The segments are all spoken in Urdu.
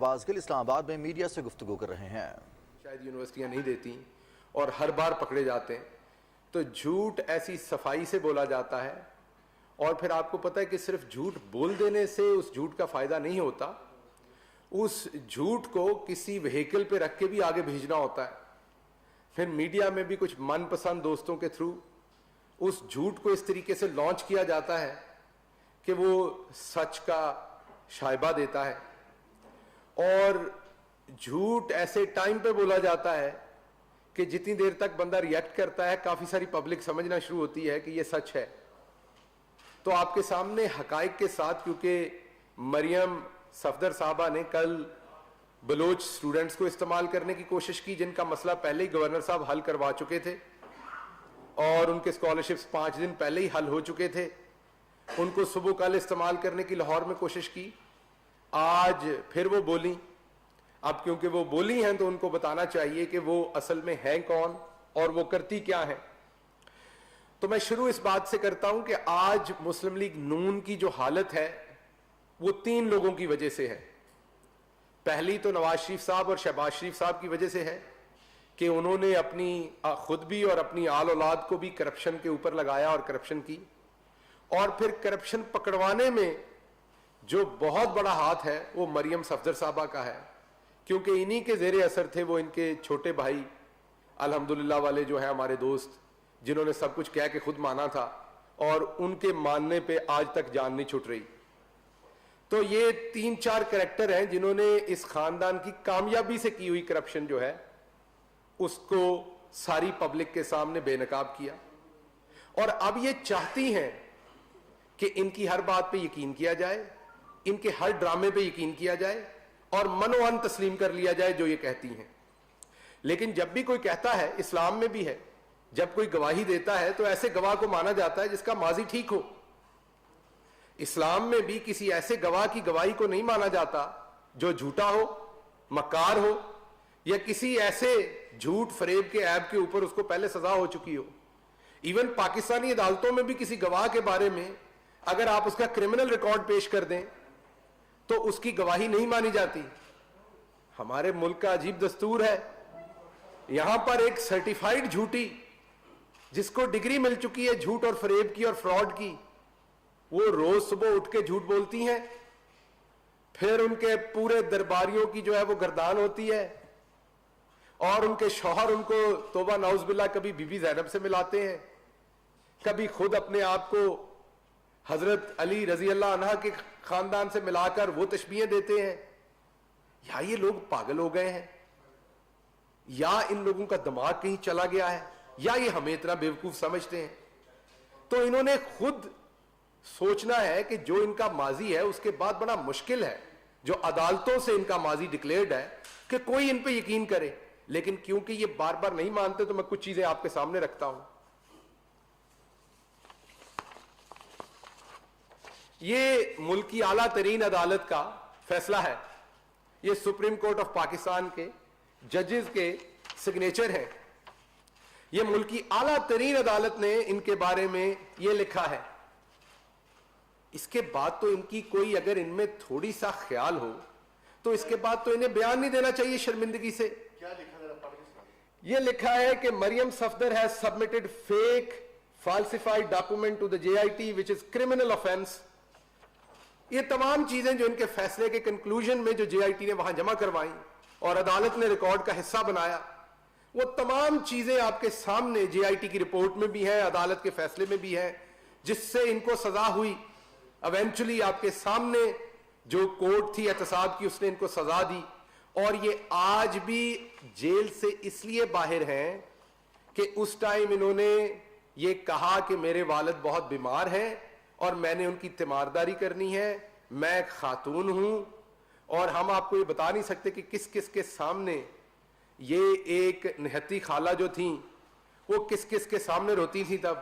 بازگل اسلام آباد میں میڈیا سے گفتگو کر رہے ہیں۔ شاید یونیورسٹیاں نہیں دیتی اور ہر بار پکڑے جاتے ہیں، تو جھوٹ ایسی صفائی سے بولا جاتا ہے، اور پھر آپ کو پتہ ہے کہ صرف جھوٹ بول دینے سے اس جھوٹ کا فائدہ نہیں ہوتا، اس جھوٹ کو کسی وہیکل پہ رکھ کے بھی آگے بھیجنا ہوتا ہے۔ پھر میڈیا میں بھی کچھ من پسند دوستوں کے تھرو اس جھوٹ کو اس طریقے سے لانچ کیا جاتا ہے کہ وہ سچ کا شائبہ دیتا ہے، اور جھوٹ ایسے ٹائم پہ بولا جاتا ہے کہ جتنی دیر تک بندہ ریئیکٹ کرتا ہے کافی ساری پبلک سمجھنا شروع ہوتی ہے کہ یہ سچ ہے۔ تو آپ کے سامنے حقائق کے ساتھ، کیونکہ مریم صفدر صاحبہ نے کل بلوچ سٹوڈنٹس کو استعمال کرنے کی کوشش کی، جن کا مسئلہ پہلے ہی گورنر صاحب حل کروا چکے تھے، اور ان کے اسکالرشپس 5 دن پہلے ہی حل ہو چکے تھے، ان کو صبح کل استعمال کرنے کی لاہور میں کوشش کی، آج پھر وہ بولیں۔ اب کیونکہ وہ بولی ہیں تو ان کو بتانا چاہیے کہ وہ اصل میں ہیں کون اور وہ کرتی کیا ہیں۔ تو میں شروع اس بات سے کرتا ہوں کہ آج مسلم لیگ نون کی جو حالت ہے وہ 3 لوگوں کی وجہ سے ہے۔ پہلی تو نواز شریف صاحب اور شہباز شریف صاحب کی وجہ سے ہے کہ انہوں نے اپنی خود بھی اور اپنی آل اولاد کو بھی کرپشن کے اوپر لگایا اور کرپشن کی، اور پھر کرپشن پکڑوانے میں جو بہت بڑا ہاتھ ہے وہ مریم صفدر صاحبہ کا ہے، کیونکہ انہی کے زیر اثر تھے وہ ان کے چھوٹے بھائی الحمدللہ والے جو ہیں ہمارے دوست، جنہوں نے سب کچھ کہہ کے خود مانا تھا، اور ان کے ماننے پہ آج تک جان نہیں چھٹ رہی۔ تو یہ 3-4 کریکٹر ہیں جنہوں نے اس خاندان کی کامیابی سے کی ہوئی کرپشن جو ہے اس کو ساری پبلک کے سامنے بے نقاب کیا، اور اب یہ چاہتی ہیں کہ ان کی ہر بات پہ یقین کیا جائے، ان کے ہر ڈرامے پہ یقین کیا جائے، اور منوان تسلیم کر لیا جائے جو یہ کہتی ہیں۔ لیکن جب بھی کوئی کہتا ہے، اسلام میں بھی ہے، جب کوئی گواہی دیتا ہے تو ایسے گواہ کو مانا جاتا ہے جس کا ماضی ٹھیک ہو۔ اسلام میں بھی کسی ایسے گواہ کی گواہی کو نہیں مانا جاتا جو جھوٹا ہو، مکار ہو، یا کسی ایسے جھوٹ فریب کے عیب کے اوپر اس کو پہلے سزا ہو چکی ہو۔ ایون پاکستانی عدالتوں میں بھی کسی گواہ کے بارے میں اگر آپ اس کا کرمنل ریکارڈ پیش کر دیں تو اس کی گواہی نہیں مانی جاتی۔ ہمارے ملک کا عجیب دستور ہے، یہاں پر ایک سرٹیفائیڈ جھوٹی جس کو ڈگری مل چکی ہے جھوٹ اور فریب کی اور فراڈ کی، وہ روز صبح اٹھ کے جھوٹ بولتی ہیں، پھر ان کے پورے درباریوں کی جو ہے وہ گردان ہوتی ہے، اور ان کے شوہر ان کو توبہ نعوذ باللہ کبھی بی بی زینب سے ملاتے ہیں، کبھی خود اپنے آپ کو حضرت علی رضی اللہ عنہ کے خاندان سے ملا کر وہ تشبیہیں دیتے ہیں۔ یا یہ لوگ پاگل ہو گئے ہیں، یا ان لوگوں کا دماغ کہیں چلا گیا ہے، یا یہ ہمیں اتنا بیوقوف سمجھتے ہیں۔ تو انہوں نے خود سوچنا ہے کہ جو ان کا ماضی ہے اس کے بعد بڑا مشکل ہے، جو عدالتوں سے ان کا ماضی ڈکلیئرڈ ہے، کہ کوئی ان پہ یقین کرے۔ لیکن کیونکہ یہ بار بار نہیں مانتے تو میں کچھ چیزیں آپ کے سامنے رکھتا ہوں۔ یہ ملک کی اعلیٰ ترین عدالت کا فیصلہ ہے، یہ سپریم کورٹ آف پاکستان کے ججز کے سگنیچر ہیں۔ یہ ملک کی اعلیٰ ترین عدالت نے ان کے بارے میں یہ لکھا ہے۔ اس کے بعد تو ان کی کوئی اگر ان میں تھوڑی سا خیال ہو تو اس کے بعد تو انہیں بیان نہیں دینا چاہیے شرمندگی سے۔ کیا لکھا ذرا پڑھ کے سنا۔ یہ لکھا ہے کہ مریم Safdar has submitted fake falsified document to the JIT which is criminal offense۔ یہ تمام چیزیں جو ان کے فیصلے کے کنکلوژن میں جو جے آئی ٹی نے وہاں جمع کروائیں اور عدالت نے ریکارڈ کا حصہ بنایا، وہ تمام چیزیں آپ کے سامنے جے آئی ٹی کی رپورٹ میں بھی ہیں، عدالت کے فیصلے میں بھی ہیں، جس سے ان کو سزا ہوئی۔ ایونچولی آپ کے سامنے جو کورٹ تھی احتساب کی، اس نے ان کو سزا دی، اور یہ آج بھی جیل سے اس لیے باہر ہیں کہ اس ٹائم انہوں نے یہ کہا کہ میرے والد بہت بیمار ہیں اور میں نے ان کی تیمارداری کرنی ہے، میں ایک خاتون ہوں، اور ہم آپ کو یہ بتا نہیں سکتے کہ کس کس کے سامنے یہ ایک نہتی خالہ جو تھیں وہ کس کس کے سامنے روتی تھی تب،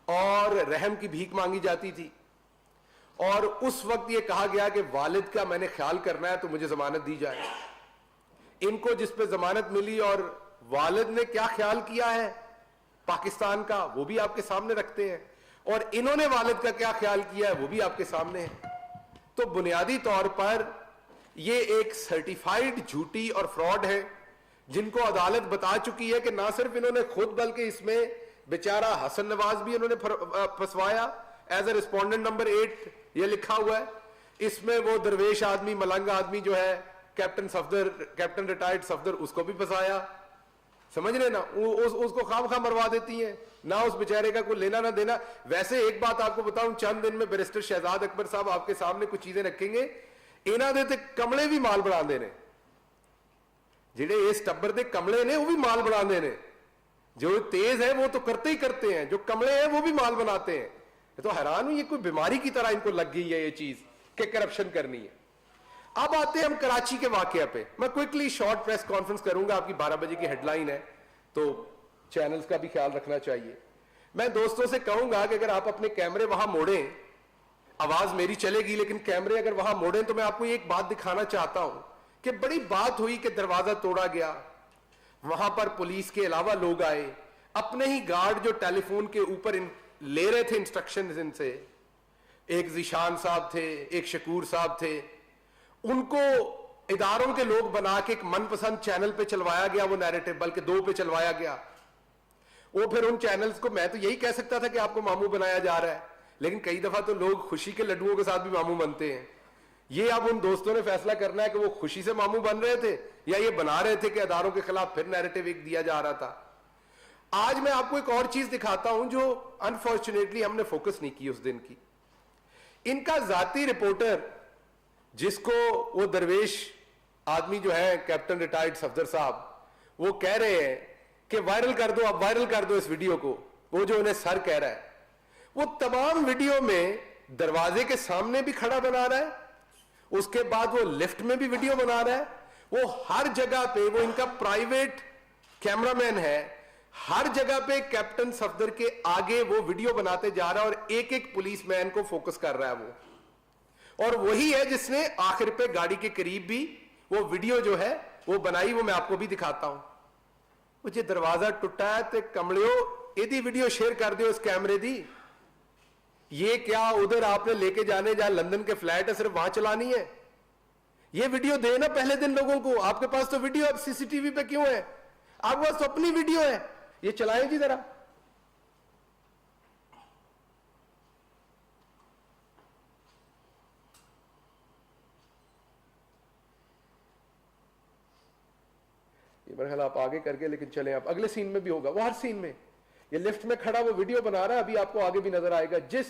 اور رحم کی بھیک مانگی جاتی تھی، اور اس وقت یہ کہا گیا کہ والد کا میں نے خیال کرنا ہے تو مجھے ضمانت دی جائے۔ ان کو جس پہ ضمانت ملی اور والد نے کیا خیال کیا ہے پاکستان کا وہ بھی آپ کے سامنے رکھتے ہیں، اور انہوں نے والد کا کیا خیال کیا ہے وہ بھی آپ کے سامنے ہے۔ تو بنیادی طور پر یہ ایک سرٹیفائیڈ جھوٹی اور فراڈ ہے جن کو عدالت بتا چکی ہے کہ نہ صرف انہوں نے خود بلکہ اس میں بیچارہ حسن نواز بھی انہوں نے پھنسوایا ایز اے رسپونڈنٹ نمبر 8 یہ لکھا ہوا ہے. اس میں وہ درویش آدمی ملنگ آدمی جو ہے کیپٹن ریٹائرڈ صفدر اس کو بھی پھنسایا. سمجھ رہے نا, اس کو خام خواہ مروا دیتی ہیں, نہ اس بیچارے کا کوئی لینا نہ دینا. ویسے ایک بات آپ کو بتاؤں, چند دن میں بیرسٹر شہزاد اکبر صاحب آپ کے سامنے کچھ چیزیں رکھیں گے, انہاں دے تے کملے بھی مال بنا دے نے, جڑے اس ٹبر دے کملے نے وہ بھی مال بنا دے نے. جو تیز ہے وہ تو کرتے ہی کرتے ہیں, جو کملے ہیں وہ بھی مال بناتے ہیں. تو حیران ہوں یہ کوئی بیماری کی طرح ان کو لگ گئی ہے یہ چیز کہ کرپشن کرنی ہے. اب آتے ہیں ہم کراچی کے واقعہ پہ. میں کوئکلی شارٹ پریس کانفرنس کروں گا, آپ کی 12 بجے کی ہیڈ لائن ہے تو چینلز کا بھی خیال رکھنا چاہیے. میں دوستوں سے کہوں گا کہ اگر آپ اپنے کیمرے وہاں موڑیں, آواز میری چلے گی لیکن کیمرے اگر وہاں موڑیں, تو میں آپ کو ایک بات دکھانا چاہتا ہوں کہ بڑی بات ہوئی کہ دروازہ توڑا گیا, وہاں پر پولیس کے علاوہ لوگ آئے, اپنے ہی گارڈ جو ٹیلی فون کے اوپر لے رہے تھے انسٹرکشنز ان سے, ایک ذیشان صاحب تھے, ایک شکور صاحب تھے, ان کو اداروں کے لوگ بنا کے ایک من پسند چینل پہ چلوایا گیا, وہ نیریٹو بلکہ 2 پہ چلوایا گیا. وہ پھر ان چینلز کو, میں تو یہی کہہ سکتا تھا کہ آپ کو ماموں بنایا جا رہا ہے, لیکن کئی دفعہ تو لوگ خوشی کے لڈوؤں کے ساتھ بھی ماموں بنتے ہیں. یہ اب ان دوستوں نے فیصلہ کرنا ہے کہ وہ خوشی سے ماموں بن رہے تھے یا یہ بنا رہے تھے کہ اداروں کے خلاف پھر نیریٹو ایک دیا جا رہا تھا. آج میں آپ کو ایک اور چیز دکھاتا ہوں جو انفارچونیٹلی ہم نے فوکس نہیں کی اس دن کی. ان کا ذاتی رپورٹر, جس کو وہ درویش آدمی جو ہے کیپٹن ریٹائرڈ صفدر صاحب, وہ کہہ رہے ہیں کہ وائرل کر دو, اب وائرل کر دو اس ویڈیو کو, وہ جو انہیں سر کہہ رہا ہے, وہ تمام ویڈیو میں دروازے کے سامنے بھی کھڑا بنا رہا ہے, اس کے بعد وہ لفٹ میں بھی ویڈیو بنا رہا ہے, وہ ہر جگہ پہ, وہ ان کا پرائیویٹ کیمرہ مین ہے, ہر جگہ پہ کیپٹن صفدر کے آگے وہ ویڈیو بناتے جا رہا ہے اور ایک ایک پولیس مین کو فوکس کر رہا ہے وہ. اور وہی ہے جس نے آخر پہ گاڑی کے قریب بھی وہ ویڈیو جو ہے وہ بنائی, وہ میں آپ کو بھی دکھاتا ہوں. وہ جی دروازہ ٹوٹا ہے تے کمڑیو ایدی ویڈیو شیئر کر دیو اس کیمرے دی. یہ کیا ادھر آپ نے لے کے جانے, جہاں لندن کے فلیٹ ہے صرف وہاں چلانی ہے؟ یہ ویڈیو دے نا پہلے دن لوگوں کو. آپ کے پاس تو ویڈیو اب CCTV پہ کیوں ہے؟ آپ کے پاس تو اپنی ویڈیو ہے, یہ چلائیں جی ذرا. یہ میرا خیال آپ آگے کر کے لیکن چلیں, آپ اگلے سین میں بھی ہوگا, وہ ہر سین میں یہ لفٹ میں کھڑا وہ ویڈیو بنا رہا ہے. ابھی آپ کو آگے بھی نظر آئے گا, جس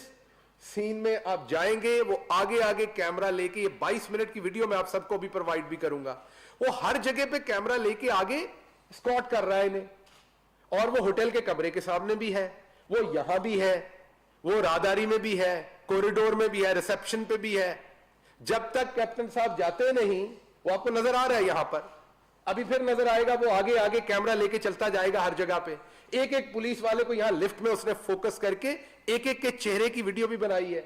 سین میں آپ جائیں گے وہ آگے آگے کیمرہ لے کے, یہ 22 منٹ کی ویڈیو میں آپ سب کو بھی پرووائڈ بھی کروں گا, وہ ہر جگہ پہ کیمرہ لے کے آگے اسکاٹ کر رہا ہے انہیں. اور وہ ہوٹل کے کمرے کے سامنے بھی ہے, وہ یہاں بھی ہے, وہ راداری میں بھی ہے, کوریڈور میں بھی ہے, ریسپشن پہ بھی ہے. جب تک کیپٹن صاحب جاتے نہیں, وہ آپ کو نظر آ رہا ہے یہاں پر, ابھی پھر نظر آئے گا, وہ آگے آگے کیمرہ لے کے چلتا جائے گا ہر جگہ پہ. ایک ایک پولیس والے کو یہاں لفٹ میں اس نے فوکس کر کے ایک ایک کے چہرے کی ویڈیو بھی بنائی ہے.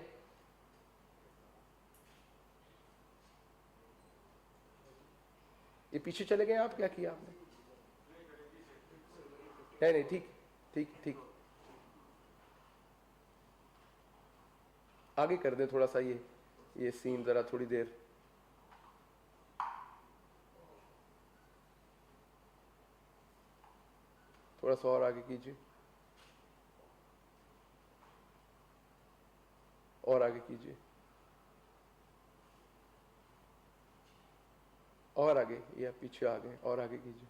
یہ پیچھے چلے گئے آپ, کیا کیا آپ نے؟ نہیں ٹھیک ٹھیک ٹھیک, آگے کر دیں تھوڑا سا یہ سین ذرا تھوڑی دیر. تھوڑا سا اور آگے کیجیے, اور آگے کیجیے, اور آگے, یہ پیچھے آ گئے, اور آگے کیجیے,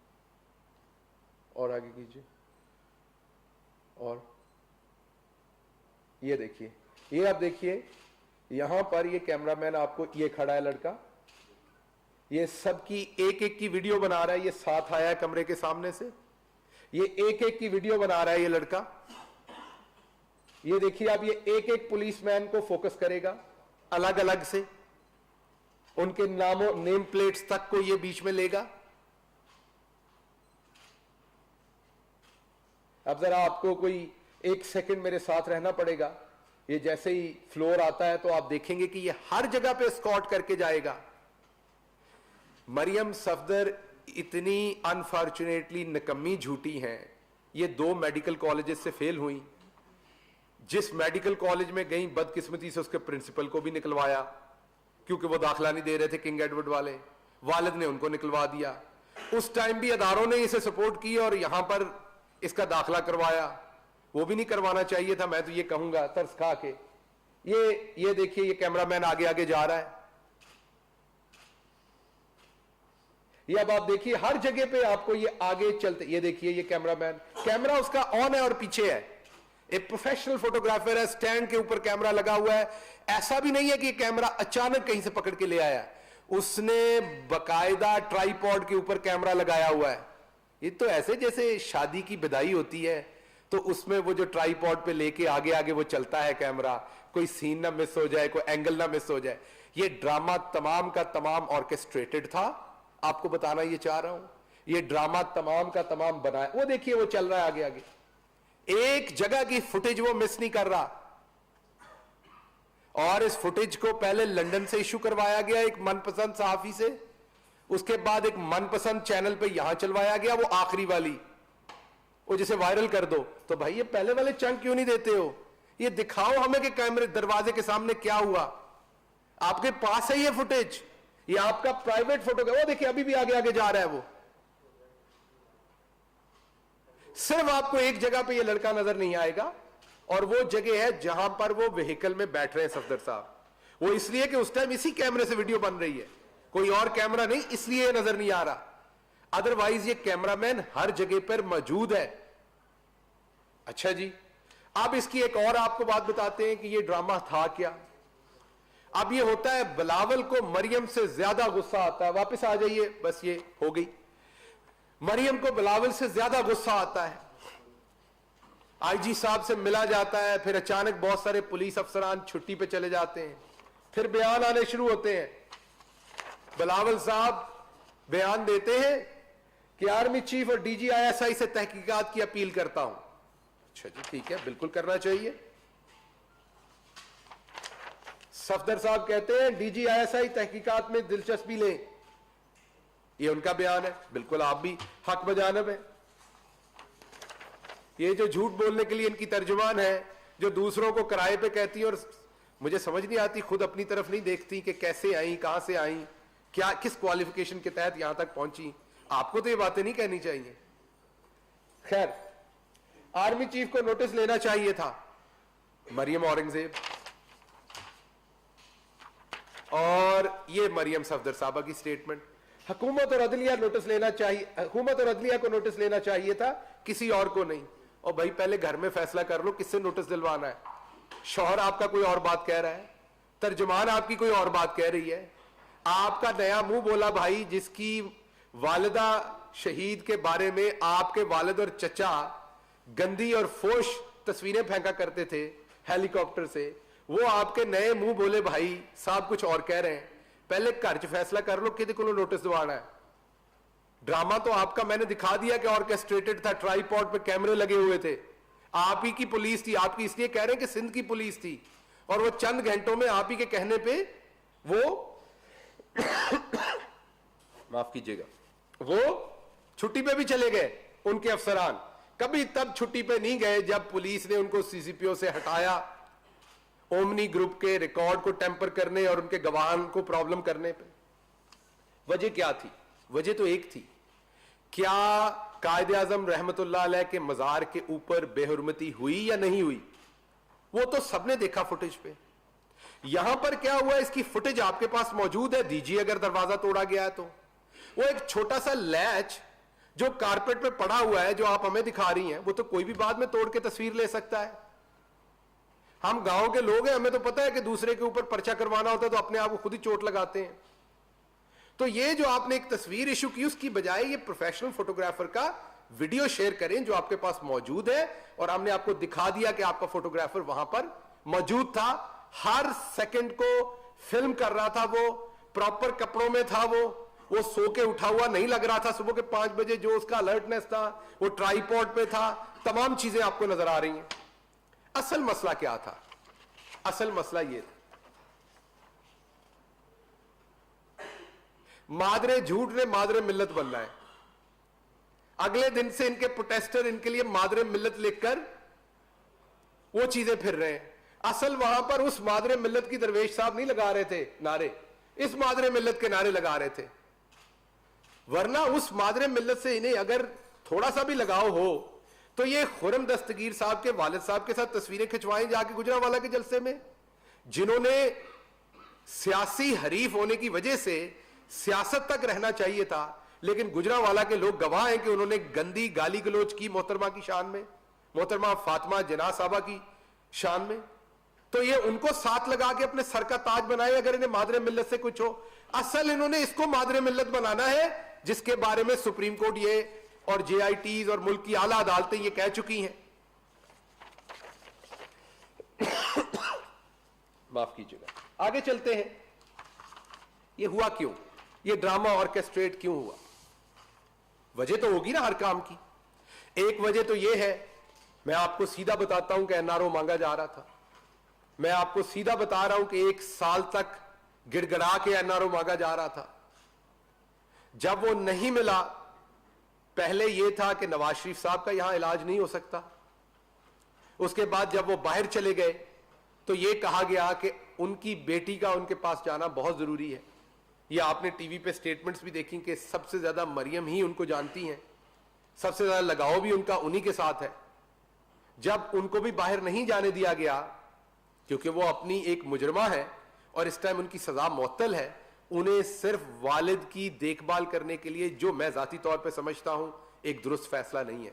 اور آگے کیجیے, اور یہ دیکھیے, یہ آپ دیکھیے یہاں پر یہ کیمرہ مین آپ کو, یہ کھڑا ہے لڑکا, یہ سب کی ایک ایک کی ویڈیو بنا رہا ہے. یہ ساتھ آیا ہے کمرے کے سامنے سے, یہ ایک ایک کی ویڈیو بنا رہا ہے یہ لڑکا. یہ دیکھیے آپ, یہ ایک ایک پولیس مین کو فوکس کرے گا الگ الگ سے, ان کے ناموں نیم پلیٹس تک کو یہ بیچ میں لے گا. اب ذرا آپ کو کوئی 1 سیکنڈ میرے ساتھ رہنا پڑے گا. یہ جیسے ہی فلور آتا ہے تو آپ دیکھیں گے کہ یہ ہر جگہ پہ اسکاٹ کر کے جائے گا. مریم صفدر اتنی انفارچونیٹلی نکمی جھوٹی ہیں, یہ 2 میڈیکل کالجز سے فیل ہوئی. جس میڈیکل کالج میں گئیں بدقسمتی سے اس کے پرنسپل کو بھی نکلوایا کیونکہ وہ داخلہ نہیں دے رہے تھے کنگ ایڈورڈ والے, والد نے ان کو نکلوا دیا. اس ٹائم بھی اداروں نے اسے سپورٹ کی اور یہاں پر اس کا داخلہ کروایا, وہ بھی نہیں کروانا چاہیے تھا. میں تو یہ کہوں گا ترس کھا کے, یہ دیکھیے یہ کیمرہ مین آگے آگے جا رہا ہے, یہ اب آپ دیکھیے ہر جگہ پہ آپ کو یہ آگے چلتے, یہ دیکھیے یہ کیمرہ مین, کیمرہ اس کا آن ہے اور پیچھے ہے, ایک پروفیشنل فوٹوگرافر ہے, سٹینڈ کے اوپر کیمرہ لگا ہوا ہے. ایسا بھی نہیں ہے کہ یہ کیمرہ اچانک کہیں سے پکڑ کے لے آیا, اس نے باقاعدہ ٹرائی پوڈ کے اوپر کیمرہ لگایا ہوا ہے. یہ تو ایسے جیسے شادی کی بدائی ہوتی ہے تو اس میں وہ جو ٹرائی پوڈ پہ لے کے آگے آگے وہ چلتا ہے کیمرہ, کوئی سین نہ مس ہو جائے, کوئی اینگل نہ مس ہو جائے. یہ ڈرامہ تمام کا تمام آرکیسٹریٹڈ تھا, آپ کو بتانا یہ چاہ رہا ہوں. یہ ڈرامہ تمام کا تمام بنایا, وہ دیکھیے وہ چل رہا ہے آگے آگے, ایک جگہ کی فوٹیج وہ مس نہیں کر رہا. اور اس فوٹیج کو پہلے لندن سے ایشو کروایا گیا ایک من پسند صحافی سے, اس کے بعد ایک من پسند چینل پہ یہاں چلوایا گیا, وہ آخری والی, وہ جسے وائرل کر دو. تو بھائی یہ پہلے والے چنک کیوں نہیں دیتے ہو, یہ دکھاؤ ہمیں کہ کیمرے دروازے کے سامنے کیا ہوا. آپ کے پاس ہے یہ فوٹیج, یہ آپ کا پرائیویٹ فوٹو, وہ دیکھیں ابھی بھی آگے آگے جا رہا ہے. وہ صرف آپ کو ایک جگہ پہ یہ لڑکا نظر نہیں آئے گا, اور وہ جگہ ہے جہاں پر وہ وہیکل میں بیٹھ رہے ہیں صفدر صاحب. وہ اس لیے کہ اس ٹائم اسی کیمرے سے ویڈیو بن رہی ہے, کوئی اور کیمرہ نہیں, اس لیے یہ نظر نہیں آ رہا. ادروائز یہ کیمرہ مین ہر جگہ پر موجود ہے. اچھا جی, اب اس کی ایک اور آپ کو بات بتاتے ہیں کہ یہ ڈرامہ تھا کیا. اب یہ ہوتا ہے بلاول کو مریم سے زیادہ غصہ آتا ہے, واپس آ جائیے, بس یہ ہو گئی. مریم کو بلاول سے زیادہ غصہ آتا ہے, آئی جی صاحب سے ملا جاتا ہے, پھر اچانک بہت سارے پولیس افسران چھٹی پہ چلے جاتے ہیں, پھر بیان آنے شروع ہوتے ہیں. بلاول صاحب بیان دیتے ہیں کہ آرمی چیف اور D G I S I سے تحقیقات کی اپیل کرتا ہوں. اچھا جی ٹھیک ہے, بالکل کرنا چاہیے. صفدر صاحب کہتے ہیں ڈی جی آئی ایس آئی تحقیقات میں دلچسپی لیں, یہ ان کا بیان ہے, بالکل آپ بھی حق بجانب ہے. یہ جو جھوٹ بولنے کے لیے ان کی ترجمان ہے, جو دوسروں کو کرائے پہ کہتی ہیں, اور مجھے سمجھ نہیں آتی, خود اپنی طرف نہیں دیکھتی کہ کیسے آئیں, کہاں سے آئیں, کیا کس کوالیفیکیشن کے تحت یہاں تک پہنچی. آپ کو تو یہ باتیں نہیں کہنی چاہیے. خیر, آرمی چیف کو نوٹس لینا چاہیے تھا. مریم اورنگزیب اور یہ مریم صفدر صاحبہ کی سٹیٹمنٹ, حکومت اور عدلیہ نوٹس لینا چاہیے, حکومت اور عدلیہ کو نوٹس لینا چاہیے تھا, کسی اور کو نہیں. اور بھائی پہلے گھر میں فیصلہ کر لو کس سے نوٹس دلوانا ہے. شوہر آپ کا کوئی اور بات کہہ رہا ہے, ترجمان آپ کی کوئی اور بات کہہ رہی ہے, آپ کا نیا منہ بولا بھائی جس کی والدہ شہید کے بارے میں آپ کے والد اور چچا گندی اور فوش تصویریں پھینکا کرتے تھے ہیلی کاپٹر سے, وہ آپ کے نئے منہ بولے بھائی صاحب کچھ اور کہہ رہے ہیں. پہلے گھر چ فیصلہ کر لو کہ کو نوٹس دوانا ہے. ڈرامہ تو آپ کا میں نے دکھا دیا کہ آرکیسٹریٹڈ تھا, ٹرائی پوڈ پہ کیمرے لگے ہوئے تھے, آپ ہی کی پولیس تھی. آپ کی اس لیے کہہ رہے ہیں کہ سندھ کی پولیس تھی, اور وہ چند گھنٹوں میں آپ ہی کے کہنے پہ وہ معاف کیجیے گا, وہ چھٹی پہ بھی چلے گئے. ان کے افسران کبھی تب چھٹی پہ نہیں گئے جب پولیس نے ان کو سی سی پی او سے ہٹایا, اومنی گروپ کے ریکارڈ کو ٹیمپر کرنے اور ان کے گواہان کو پرابلم کرنے پہ. وجہ کیا تھی؟ وجہ تو ایک تھی, کیا قائد اعظم رحمت اللہ علیہ کے مزار کے اوپر بے حرمتی ہوئی یا نہیں ہوئی؟ وہ تو سب نے دیکھا فوٹیج پہ. یہاں پر کیا ہوا, اس کی فوٹیج آپ کے پاس موجود ہے, دیجیے اگر دروازہ توڑا گیا ہے تو. وہ ایک چھوٹا سا لیچ جو کارپیٹ پہ پڑا ہوا ہے جو آپ ہمیں دکھا رہی ہیں, وہ تو کوئی بھی بعد میں توڑ کے تصویر لے سکتا ہے. ہم گاؤں کے لوگ ہیں, ہمیں تو پتہ ہے کہ دوسرے کے اوپر پرچہ کروانا ہوتا ہے تو اپنے آپ کو خود ہی چوٹ لگاتے ہیں. تو یہ جو آپ نے ایک تصویر ایشو کی, اس کی بجائے یہ پروفیشنل فوٹوگرافر کا ویڈیو شیئر کریں جو آپ کے پاس موجود ہے, اور ہم نے آپ کو دکھا دیا کہ آپ کا فوٹوگرافر وہاں پر موجود تھا, ہر سیکنڈ کو فلم کر رہا تھا, وہ پراپر کپڑوں میں تھا, وہ سو کے اٹھا ہوا نہیں لگ رہا تھا, صبح کے 5 بجے جو اس کا الرٹنس تھا وہ ٹرائی پوڈ پہ تھا. تمام چیزیں آپ کو نظر آ رہی ہیں. اصل مسئلہ کیا تھا؟ اصل مسئلہ یہ تھا, مادر جھوٹ نے مادر ملت بننا ہے. اگلے دن سے ان کے پروٹیسٹر ان کے لیے مادر ملت لکھ کر وہ چیزیں پھر رہے ہیں. اصل وہاں پر اس مادر ملت کی درویش صاحب نہیں لگا رہے تھے نعرے, اس مادر ملت کے نعرے لگا رہے تھے. ورنہ اس مادر ملت سے انہیں اگر تھوڑا سا بھی لگاؤ ہو تو یہ خرم دستگیر صاحب کے والد صاحب کے ساتھ تصویریں کھنچوائیں جا کے گجرانوالہ کے جلسے میں, جنہوں نے سیاسی حریف ہونے کی وجہ سے سیاست تک رہنا چاہیے تھا, لیکن گجرانوالہ کے لوگ گواہ ہیں کہ انہوں نے گندی گالی گلوچ کی محترمہ کی شان میں, محترمہ فاطمہ جناح صاحبہ کی شان میں. تو یہ ان کو ساتھ لگا کے اپنے سر کا تاج بنائے اگر انہیں مادر ملت سے کچھ ہو. اصل انہوں نے اس کو مادر ملت بنانا ہے جس کے بارے میں سپریم کورٹ یہ اور جے آئی ٹیز اور ملک کی اعلیٰ عدالتیں یہ کہہ چکی ہیں. معاف کیجیے گا, آگے چلتے ہیں. یہ ہوا کیوں, یہ ڈرامہ آرکیسٹریٹ کیوں ہوا؟ وجہ تو ہوگی نا ہر کام کی. ایک وجہ تو یہ ہے, میں آپ کو سیدھا بتاتا ہوں کہ این آر او مانگا جا رہا تھا. میں آپ کو سیدھا بتا رہا ہوں کہ 1 سال تک گڑ گڑا کے این آر او مانگا جا رہا تھا. جب وہ نہیں ملا, پہلے یہ تھا کہ نواز شریف صاحب کا یہاں علاج نہیں ہو سکتا. اس کے بعد جب وہ باہر چلے گئے تو یہ کہا گیا کہ ان کی بیٹی کا ان کے پاس جانا بہت ضروری ہے. یہ آپ نے ٹی وی پہ سٹیٹمنٹس بھی دیکھی کہ سب سے زیادہ مریم ہی ان کو جانتی ہیں, سب سے زیادہ لگاؤ بھی ان کا انہی کے ساتھ ہے. جب ان کو بھی باہر نہیں جانے دیا گیا کیونکہ وہ اپنی ایک مجرمہ ہے اور اس ٹائم ان کی سزا معطل ہے, انہیں صرف والد کی دیکھ بھال کرنے کے لیے, جو میں ذاتی طور پہ سمجھتا ہوں ایک درست فیصلہ نہیں ہے.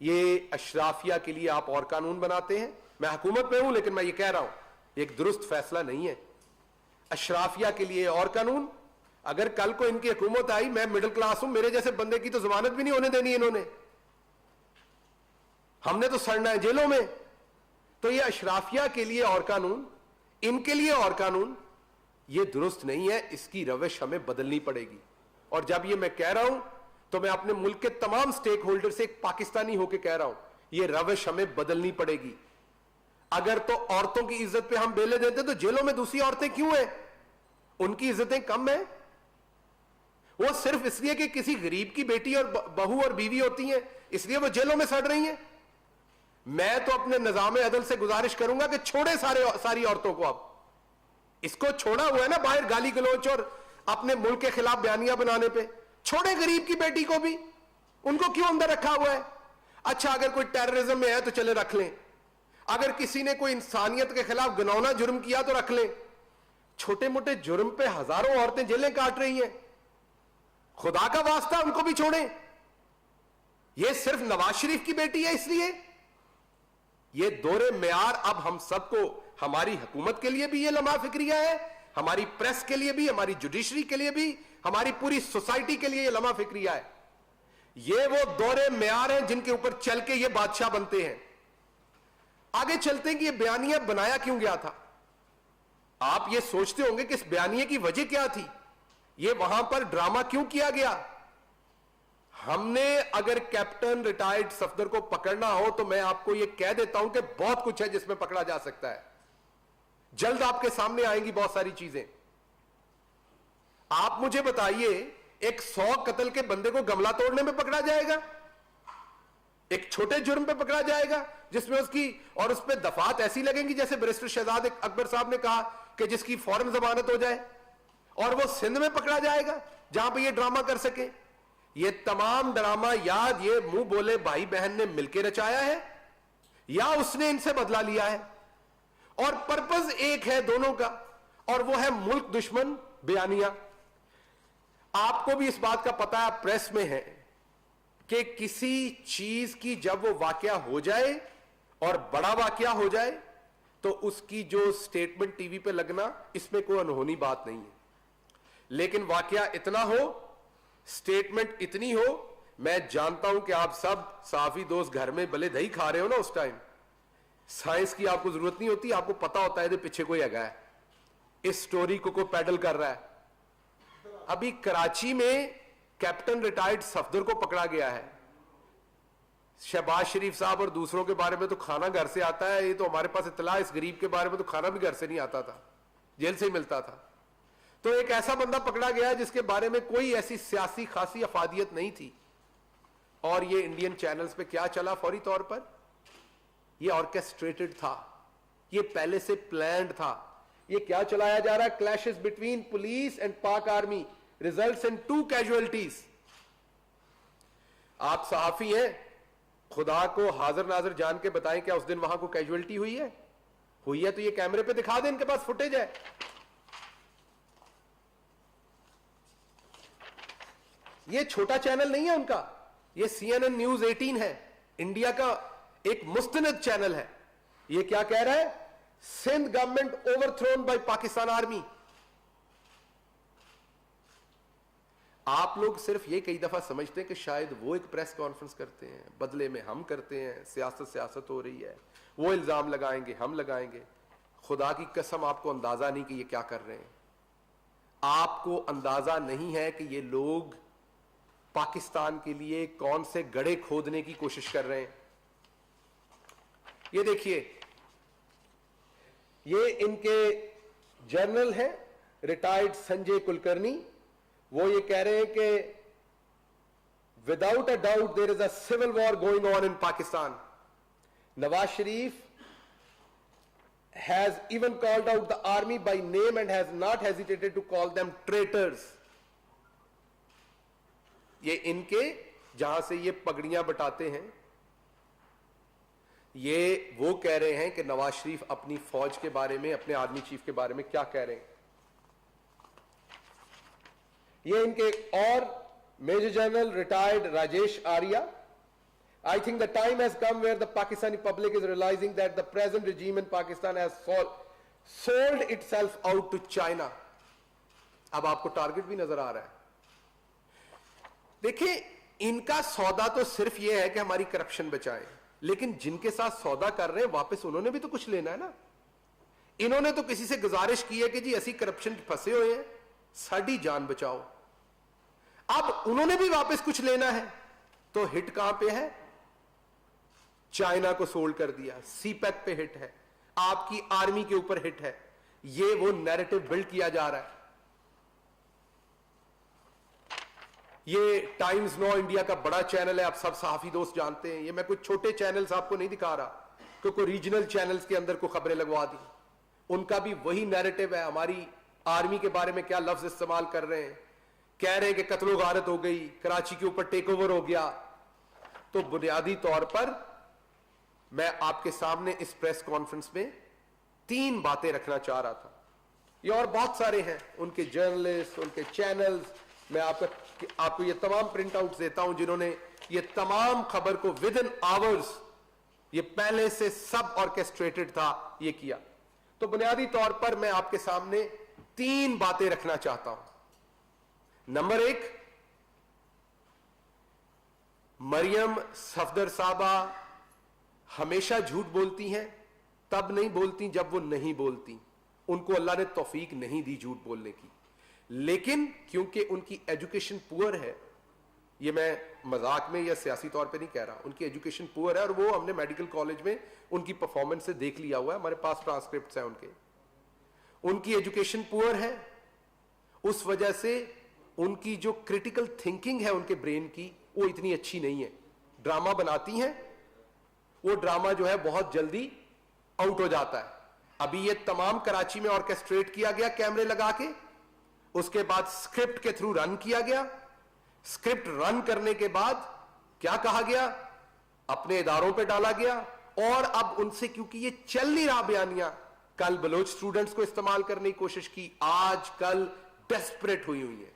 یہ اشرافیہ کے لیے آپ اور قانون بناتے ہیں, میں حکومت میں ہوں لیکن میں یہ کہہ رہا ہوں ایک درست فیصلہ نہیں ہے. اشرافیہ کے لیے اور قانون, اگر کل کو ان کی حکومت آئی, میں مڈل کلاس ہوں, میرے جیسے بندے کی تو ضمانت بھی نہیں ہونے دینی انہوں نے, ہم نے تو سڑنا ہے جیلوں میں. تو یہ اشرافیہ کے لیے اور قانون, ان کے لیے اور قانون, یہ درست نہیں ہے. اس کی روش ہمیں بدلنی پڑے گی. اور جب یہ میں کہہ رہا ہوں تو میں اپنے ملک کے تمام سٹیک ہولڈر سے ایک پاکستانی ہو کے کہہ رہا ہوں, یہ روش ہمیں بدلنی پڑے گی. اگر تو عورتوں کی عزت پہ ہم بیلے دیتے تو جیلوں میں دوسری عورتیں کیوں ہیں؟ ان کی عزتیں کم ہیں؟ وہ صرف اس لیے کہ کسی غریب کی بیٹی اور بہو اور بیوی ہوتی ہیں اس لیے وہ جیلوں میں سڑ رہی ہیں؟ میں تو اپنے نظام عدل سے گزارش کروں گا کہ چھوڑے ساری عورتوں کو. اب اس کو چھوڑا ہوا ہے نا باہر گالی گلوچ اور اپنے ملک کے خلاف بیانیاں بنانے پہ, چھوڑے غریب کی بیٹی کو بھی, ان کو کیوں اندر رکھا ہوا ہے؟ اچھا اگر کوئی ٹیررزم میں ہے تو چلے رکھ لیں, اگر کسی نے کوئی انسانیت کے خلاف گناؤنا جرم کیا تو رکھ لیں. چھوٹے موٹے جرم پہ ہزاروں عورتیں جیلیں کاٹ رہی ہیں, خدا کا واسطہ ان کو بھی چھوڑیں. یہ صرف نواز شریف کی بیٹی ہے اس لیے؟ یہ دور معیار اب ہم سب کو, ہماری حکومت کے لیے بھی یہ لمحہ فکریہ ہے, ہماری پریس کے لیے بھی, ہماری جوڈیشری کے لیے بھی, ہماری پوری سوسائٹی کے لیے یہ لمحہ فکریہ ہے. یہ وہ دور معیار ہیں جن کے اوپر چل کے یہ بادشاہ بنتے ہیں. آگے چلتے ہیں کہ یہ بیانیہ بنایا کیوں گیا تھا. آپ یہ سوچتے ہوں گے کہ اس بیانیے کی وجہ کیا تھی, یہ وہاں پر ڈرامہ کیوں کیا گیا. ہم نے اگر کیپٹن ریٹائرڈ صفدر کو پکڑنا ہو تو میں آپ کو یہ کہہ دیتا ہوں کہ بہت کچھ ہے جس میں پکڑا جا سکتا ہے. جلد آپ کے سامنے آئیں گی بہت ساری چیزیں. آپ مجھے بتائیے, ایک 100 قتل کے بندے کو گملہ توڑنے میں پکڑا جائے گا, ایک چھوٹے جرم پہ پکڑا جائے گا جس میں اس کی اور اس پہ دفعات ایسی لگیں گی جیسے بیرسٹر شہزاد اکبر صاحب نے کہا کہ جس کی فوراً ضمانت ہو جائے, اور وہ سندھ میں پکڑا جائے گا جہاں پہ یہ ڈرامہ کر سکے. یہ تمام ڈرامہ یاد یہ منہ بولے بھائی بہن نے مل کے رچایا ہے یا اس نے ان سے بدلہ لیا ہے, اور پرپز ایک ہے دونوں کا, اور وہ ہے ملک دشمن بیانیہ. آپ کو بھی اس بات کا پتہ ہے, پریس میں ہے, کہ کسی چیز کی جب وہ واقعہ ہو جائے اور بڑا واقعہ ہو جائے تو اس کی جو سٹیٹمنٹ ٹی وی پہ لگنا اس میں کوئی انہونی بات نہیں ہے. لیکن واقعہ اتنا ہو, سٹیٹمنٹ اتنی ہو, میں جانتا ہوں کہ آپ سب صحافی دوست گھر میں بلے دہی کھا رہے ہو نا اس ٹائم, سائنس کی آپ کو ضرورت نہیں ہوتی, آپ کو پتا ہوتا ہے کہ پیچھے کوئی ہے, اس سٹوری کو کوئی پیڈل کر رہا ہے. ابھی کراچی میں کیپٹن ریٹائرڈ صفدر کو پکڑا گیا ہے. شہباز شریف صاحب اور دوسروں کے بارے میں تو کھانا گھر سے آتا ہے, یہ تو ہمارے پاس اطلاع, اس غریب کے بارے میں تو کھانا بھی گھر سے نہیں آتا تھا, جیل سے ہی ملتا تھا. تو ایک ایسا بندہ پکڑا گیا جس کے بارے میں کوئی ایسی سیاسی خاصی افادیت نہیں تھی, اور یہ انڈین چینلز پہ کیا چلا فوری طور پر, یہ آرکیسٹریٹڈ تھا, یہ پہلے سے پلانڈ تھا. یہ کیا چلایا جا رہا ہے؟ کلیشز بٹوین پولیس اینڈ پاک آرمی ریزلٹس ان 2 کیجویلٹیز. آپ صحافی ہیں, خدا کو حاضر ناظر جان کے بتائیں کیا اس دن وہاں کو کیجویلٹی ہوئی ہے؟ ہوئی ہے تو یہ کیمرے پہ دکھا دیں, ان کے پاس فوٹیج ہے. یہ چھوٹا چینل نہیں ہے ان کا, یہ CNN نیوز 18 ہے, انڈیا کا ایک مستند چینل ہے. یہ کیا کہہ رہا ہے؟ Sindh government overthrown by Pakistan army. آپ لوگ صرف یہ کئی دفعہ سمجھتے ہیں کہ شاید وہ ایک پریس کانفرنس کرتے ہیں, بدلے میں ہم کرتے ہیں, سیاست ہو رہی ہے, وہ الزام لگائیں گے, ہم لگائیں گے. خدا کی قسم آپ کو اندازہ نہیں کہ یہ کیا کر رہے ہیں. آپ کو اندازہ نہیں ہے کہ یہ لوگ پاکستان کے لیے کون سے گڑھے کھودنے کی کوشش کر رہے ہیں. یہ دیکھیے, یہ ان کے جنرل ہیں ریٹائرڈ سنجے کلکرنی. وہ یہ کہہ رہے ہیں کہ without a doubt there is a civil war going on in Pakistan. Nawaz Sharif has even called out the army by name and has not hesitated to call them traitors. یہ ان کے جہاں سے یہ پگڑیاں بٹاتے ہیں, یہ وہ کہہ رہے ہیں کہ نواز شریف اپنی فوج کے بارے میں, اپنے آرمی چیف کے بارے میں کیا کہہ رہے ہیں. یہ ان کے اور major general retired Rajesh Arya. I think the time has come where the Pakistani public is realizing that the present regime in Pakistan has sold itself out to China. اب آپ کو ٹارگٹ بھی نظر آ رہا ہے. دیکھیں, ان کا سودا تو صرف یہ ہے کہ ہماری کرپشن بچائیں, لیکن جن کے ساتھ سودا کر رہے ہیں واپس انہوں نے بھی تو کچھ لینا ہے نا. انہوں نے تو کسی سے گزارش کی ہے کہ جی اسی کرپشن پھنسے ہوئے ہیں, ساڈی جان بچاؤ. اب انہوں نے بھی واپس کچھ لینا ہے, تو ہٹ کہاں پہ ہے؟ چائنا کو سولڈ کر دیا, سی پیک پہ ہٹ ہے, آپ کی آرمی کے اوپر ہٹ ہے. یہ وہ نیریٹو بلڈ کیا جا رہا ہے. یہ ٹائمز نو انڈیا کا بڑا چینل ہے, آپ سب صحافی دوست جانتے ہیں. یہ میں کوئی چھوٹے چینلز آپ کو نہیں دکھا رہا کہ کوئی ریجنل چینلز کے اندر کوئی خبریں لگوا دی. ان کا بھی وہی نیریٹو ہے. ہماری آرمی کے بارے میں کیا لفظ استعمال کر رہے ہیں, کہہ رہے ہیں کہ قتل و غارت ہو گئی, کراچی کے اوپر ٹیک اوور ہو گیا. تو بنیادی طور پر میں آپ کے سامنے اس پریس کانفرنس میں 3 باتیں رکھنا چاہ رہا تھا. یہ اور بہت سارے ہیں, ان کے جرنلسٹ, ان کے چینلز. میں آپ کو یہ تمام پرنٹ آؤٹس دیتا ہوں جنہوں نے یہ تمام خبر کو ود ان آورز, یہ پہلے سے سب آرکیسٹریٹڈ تھا, یہ کیا. تو بنیادی طور پر میں آپ کے سامنے 3 باتیں رکھنا چاہتا ہوں. نمبر 1, مریم صفدر صاحبہ ہمیشہ جھوٹ بولتی ہیں, تب نہیں بولتی جب وہ نہیں بولتی. ان کو اللہ نے توفیق نہیں دی جھوٹ بولنے کی, لیکن کیونکہ ان کی ایجوکیشن پور ہے, یہ میں مذاق میں یا سیاسی طور پہ نہیں کہہ رہا, ان کی ایجوکیشن پور ہے, اور وہ ہم نے میڈیکل کالج میں ان کی پرفارمنس سے دیکھ لیا ہوا ہے, ہمارے پاس ٹرانسکرپٹس ہیں ان کے. ان کی ایجوکیشن پور ہے, اس وجہ سے ان کی جو کریٹیکل تھنکنگ ہے ان کے برین کی, وہ اتنی اچھی نہیں ہے. ڈرامہ بناتی ہیں, وہ ڈرامہ جو ہے بہت جلدی آؤٹ ہو جاتا ہے. ابھی یہ تمام کراچی میں آرکیسٹریٹ کیا گیا کیمرے لگا کے, اس کے بعد اسکرپٹ کے تھرو رن کیا گیا. اسکرپٹ رن کرنے کے بعد کیا کہا گیا, اپنے اداروں پہ ڈالا گیا, اور اب ان سے کیونکہ یہ چل نہیں رہا بیانیہ, کل بلوچ اسٹوڈنٹس کو استعمال کرنے کی کوشش کی, آج کل ڈیسپریٹ ہوئی ہے.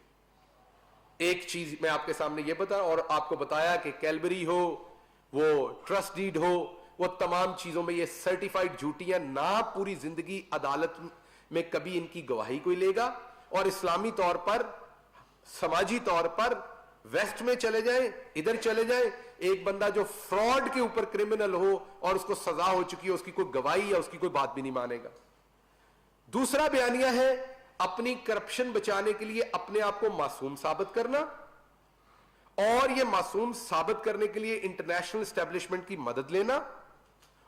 ایک چیز میں آپ کے سامنے یہ بتا, اور آپ کو بتایا کہ کیلبری ہو, وہ ٹرسٹ ڈیڈ ہو, وہ تمام چیزوں میں یہ سرٹیفائیڈ جھوٹیاں, نہ پوری زندگی عدالت میں کبھی ان کی گواہی کوئی لے گا. اور اسلامی طور پر, سماجی طور پر ویسٹ میں چلے جائیں, ادھر چلے جائیں, ایک بندہ جو فراڈ کے اوپر کرمنل ہو اور اس کو سزا ہو چکی ہے, اس کی کوئی گواہی یا اس کی کوئی بات بھی نہیں مانے گا. دوسرا بیانیہ ہے اپنی کرپشن بچانے کے لیے اپنے آپ کو معصوم ثابت کرنا, اور یہ معصوم ثابت کرنے کے لیے انٹرنیشنل اسٹیبلشمنٹ کی مدد لینا.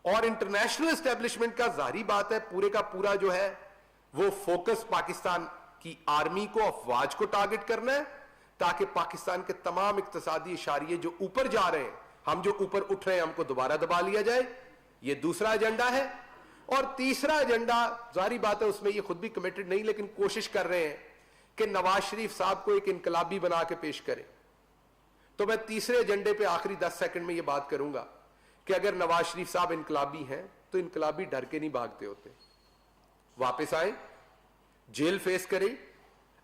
اور انٹرنیشنل اسٹیبلشمنٹ کا ظاہری بات ہے پورے کا پورا جو ہے وہ فوکس پاکستان کی آرمی کو, افواج کو ٹارگٹ کرنا ہے, تاکہ پاکستان کے تمام اقتصادی اشاریے جو اوپر جا رہے ہیں, ہم جو اوپر اٹھ رہے ہیں, ہم کو دوبارہ دبا لیا جائے. یہ دوسرا ایجنڈا ہے. اور تیسرا ایجنڈا ظاہری بات ہے اس میں یہ خود بھی کمیٹڈ نہیں لیکن کوشش کر رہے ہیں کہ نواز شریف صاحب کو ایک انقلابی بنا کے پیش کرے. تو میں تیسرے ایجنڈے پہ آخری 10 سیکنڈ میں یہ بات کروں گا کہ اگر نواز شریف صاحب انقلابی ہیں تو انقلابی ڈر کے نہیں بھاگتے ہوتے, واپس آئیں, جیل فیس کریں,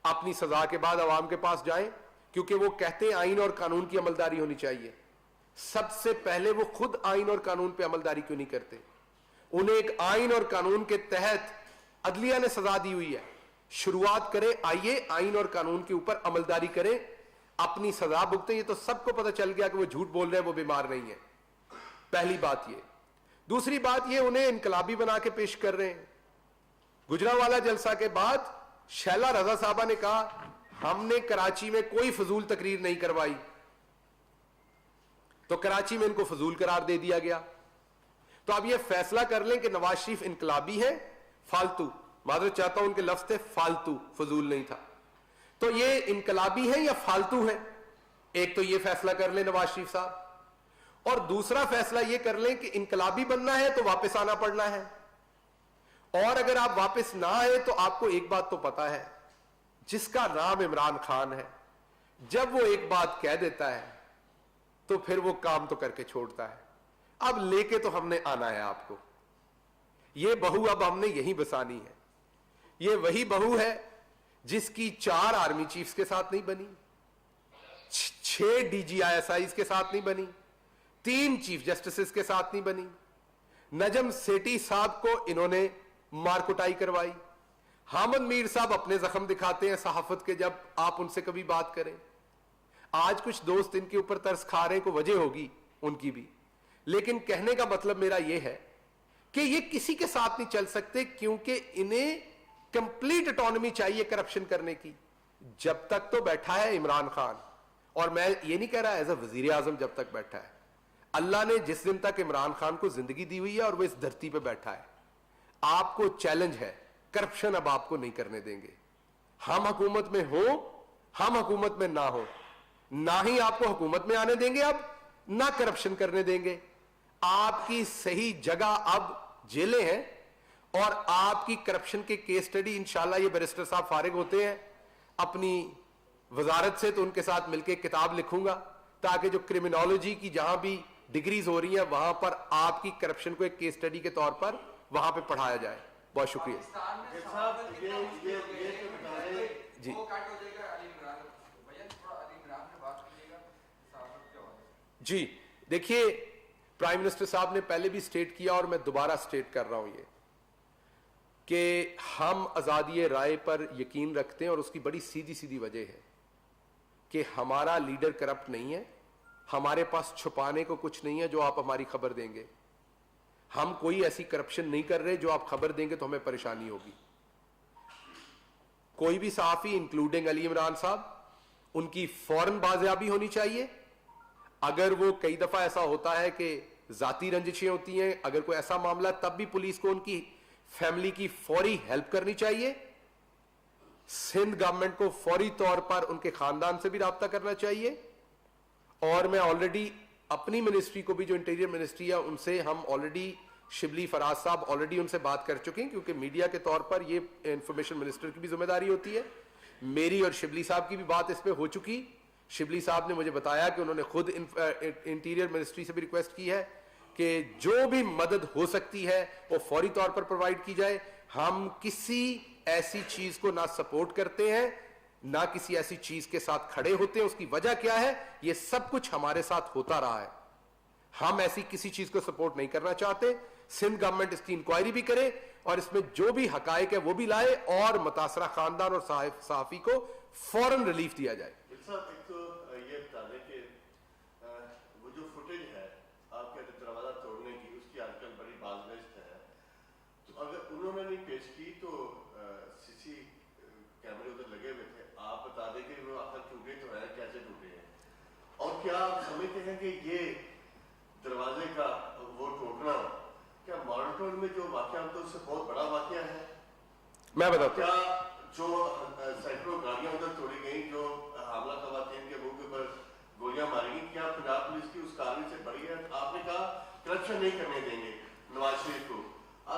اپنی سزا کے بعد عوام کے پاس جائیں, کیونکہ وہ کہتے ہیں آئین اور قانون کی عملداری ہونی چاہیے. سب سے پہلے وہ خود آئین اور قانون پہ عملداری کیوں نہیں کرتے؟ انہیں ایک آئین اور قانون کے تحت عدلیہ نے سزا دی ہوئی ہے, شروعات کریں, آئیے آئین اور قانون کے اوپر عملداری کریں, اپنی سزا بھگتیں. یہ تو سب کو پتہ چل گیا کہ وہ جھوٹ بول رہے ہیں, وہ بیمار نہیں ہے. پہلی بات یہ. دوسری بات یہ, انہیں انقلابی بنا کے پیش کر رہے ہیں. گجرانوالہ جلسہ کے بعد شیلا رضا صاحبہ نے کہا ہم نے کراچی میں کوئی فضول تقریر نہیں کروائی, تو کراچی میں ان کو فضول قرار دے دیا گیا. تو اب یہ فیصلہ کر لیں کہ نواز شریف انقلابی ہے, فالتو, معذرت چاہتا ہوں ان کے لفظ تھے فالتو, فضول نہیں تھا. تو یہ انقلابی ہے یا فالتو ہے؟ ایک تو یہ فیصلہ کر لیں نواز شریف صاحب, اور دوسرا فیصلہ یہ کر لیں کہ انقلابی بننا ہے تو واپس آنا پڑنا ہے, اور اگر آپ واپس نہ آئے تو آپ کو ایک بات تو پتا ہے, جس کا نام عمران خان ہے, جب وہ ایک بات کہہ دیتا ہے تو پھر وہ کام تو کر کے چھوڑتا ہے. اب لے کے تو ہم نے آنا ہے آپ کو. یہ بہو اب ہم نے یہیں بسانی ہے. یہ وہی بہو ہے جس کی 4 آرمی چیفز کے ساتھ نہیں بنی, 6 DGISIs کے ساتھ نہیں بنی, 3 چیف جسٹسز کے ساتھ نہیں بنی. نجم سیٹھی صاحب کو انہوں نے مار کٹائی کروائی. حامد میر صاحب اپنے زخم دکھاتے ہیں صحافت کے جب آپ ان سے کبھی بات کریں. آج کچھ دوست ان کے اوپر ترس کھا رہے ہیں, کو وجہ ہوگی ان کی بھی, لیکن کہنے کا مطلب میرا یہ ہے کہ یہ کسی کے ساتھ نہیں چل سکتے, کیونکہ انہیں کمپلیٹ اٹانومی چاہیے کرپشن کرنے کی. جب تک تو بیٹھا ہے عمران خان, اور میں یہ نہیں کہہ رہا ایز اے وزیر اعظم جب تک بیٹھا ہے, اللہ نے جس دن تک عمران خان کو زندگی دی ہوئی ہے اور وہ اس دھرتی پہ بیٹھا ہے, آپ کو چیلنج ہے, کرپشن اب آپ کو نہیں کرنے دیں گے. ہم حکومت میں ہوں, ہم حکومت میں نہ ہو, نہ ہی آپ کو حکومت میں آنے دیں گے, اب نہ کرپشن کرنے دیں گے. آپ کی صحیح جگہ اب جیلیں ہیں, اور آپ کی کرپشن کے کیس سٹڈی انشاءاللہ یہ بیرسٹر صاحب فارغ ہوتے ہیں اپنی وزارت سے تو ان کے ساتھ مل کے کتاب لکھوں گا, تاکہ جو کرمنالوجی کی جہاں بھی ڈگریز ہو رہی ہیں وہاں پر آپ کی کرپشن کو ایک کیس سٹڈی کے طور پر وہاں پہ پڑھایا جائے. بہت شکریہ جی. جی دیکھیے, پرائم منسٹر صاحب نے پہلے بھی سٹیٹ کیا اور میں دوبارہ سٹیٹ کر رہا ہوں یہ کہ ہم آزادی رائے پر یقین رکھتے ہیں, اور اس کی بڑی سیدھی سیدھی وجہ ہے کہ ہمارا لیڈر کرپٹ نہیں ہے, ہمارے پاس چھپانے کو کچھ نہیں ہے جو آپ ہماری خبر دیں گے. ہم کوئی ایسی کرپشن نہیں کر رہے جو آپ خبر دیں گے تو ہمیں پریشانی ہوگی. کوئی بھی صحافی انکلوڈنگ علی عمران صاحب, ان کی فوراً بازیابی ہونی چاہیے. اگر وہ کئی دفعہ ایسا ہوتا ہے کہ ذاتی رنجشیں ہوتی ہیں, اگر کوئی ایسا معاملہ, تب بھی پولیس کو ان کی فیملی کی فوری ہیلپ کرنی چاہیے. سندھ گورنمنٹ کو فوری طور پر ان کے خاندان سے بھی رابطہ کرنا چاہیے. اور میں آلریڈی اپنی منسٹری کو بھی, جو انٹیریئر منسٹری ہے, ان سے ہم آلریڈی, شبلی فراز صاحب آلریڈی ان سے بات کر چکے ہیں, کیونکہ میڈیا کے طور پر یہ انفارمیشن منسٹر کی بھی ذمہ داری ہوتی ہے. میری اور شبلی صاحب کی بھی بات اس پہ ہو چکی. شبلی صاحب نے مجھے بتایا کہ انہوں نے خود انٹیریئر منسٹری سے بھی ریکویسٹ کی ہے کہ جو بھی مدد ہو سکتی ہے وہ فوری طور پر پرووائڈ کی جائے. ہم کسی ایسی چیز کو نہ سپورٹ کرتے ہیں, نہ کسی ایسی چیز کے ساتھ کھڑے ہوتے ہیں. اس کی وجہ کیا ہے؟ یہ سب کچھ ہمارے ساتھ ہوتا رہا ہے. ہم ایسی کسی چیز کو سپورٹ نہیں کرنا چاہتے. سندھ گورنمنٹ اس کی انکوائری بھی کرے اور اس میں جو بھی حقائق ہے وہ بھی لائے, اور متاثرہ خاندان اور صحافی کو فوراً ریلیف دیا جائے. انہوں نے نہیں پیش کی تو سی سی کیمرے ادھر لگے ہوئے تھے, آپ بتا دیں کہ وہ آخر ٹوٹے تو ہے, کیسے ٹوٹے ہیں, اور کیا آپ سمجھتے ہیں کہ یہ دروازے کا وہ ٹوٹنا کیا ماڈل ٹاؤن میں جو واقعہ ہوتا ہے اس سے بہت بڑا واقعہ ہے؟ میں بتاتا ہوں. کیا جو سینکڑوں گاڑیاں ادھر توڑی گئیں, جو حاملہ خواتین کے منہ کے اوپر گولیاں ماری گئی, کیا پنجاب پولیس کی اس کارروائی سے بڑی ہے؟ آپ نے کہا کرپشن نہیں کرنے دیں گے نواز شریف کو,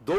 2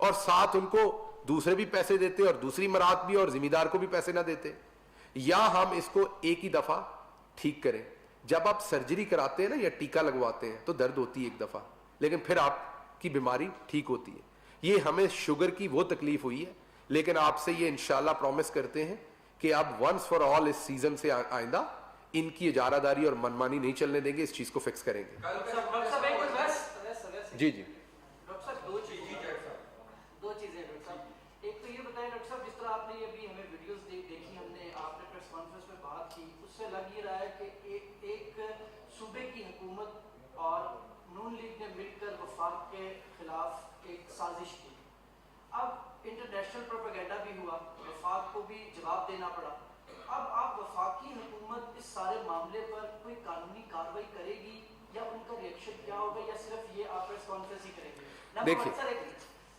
اور ساتھ ان کو دوسرے بھی پیسے دیتے اور دوسری مراد بھی اور ذمہ دار کو بھی پیسے نہ دیتے, یا ہم اس کو ایک ہی دفعہ ٹھیک کریں. جب آپ سرجری کراتے ہیں نا یا ٹیکا لگواتے ہیں تو درد ہوتی ہے ایک دفعہ, لیکن پھر آپ کی بیماری ٹھیک ہوتی ہے. یہ ہمیں شوگر کی وہ تکلیف ہوئی ہے, لیکن آپ سے یہ انشاءاللہ پرومس کرتے ہیں کہ اب ونس فار آل اس سیزن سے آئندہ ان کی اجارہ داری اور منمانی نہیں چلنے دیں گے, اس چیز کو فکس کریں گے. جی جی ڈاکٹر صاحب دو چیزیں ڈاکٹر صاحب. ایک تو یہ بتائیں ڈاکٹر صاحب, جس طرح آپ نے ابھی ہمیں ویڈیوز دیکھی, ہم نے آپ نے پریس کانفرنس میں بات کی, اس سے لگ یہ رہا ہے کہ ایک صوبے کی حکومت اور نون لیگ نے مل کر وفاق کے خلاف ایک سازش کی. اب انٹرنیشنل پروپیگنڈا بھی ہوا, وفاق کو بھی جواب دینا پڑا. اب آپ وفاقی حکومت اس سارے معاملے پر کوئی قانونی کارروائی کرے گی یا ان کا ریئیکشن کیا ہوگا, یا صرف یہ آپ پریس کانفرنس ہی کریں گے؟ دیکھیے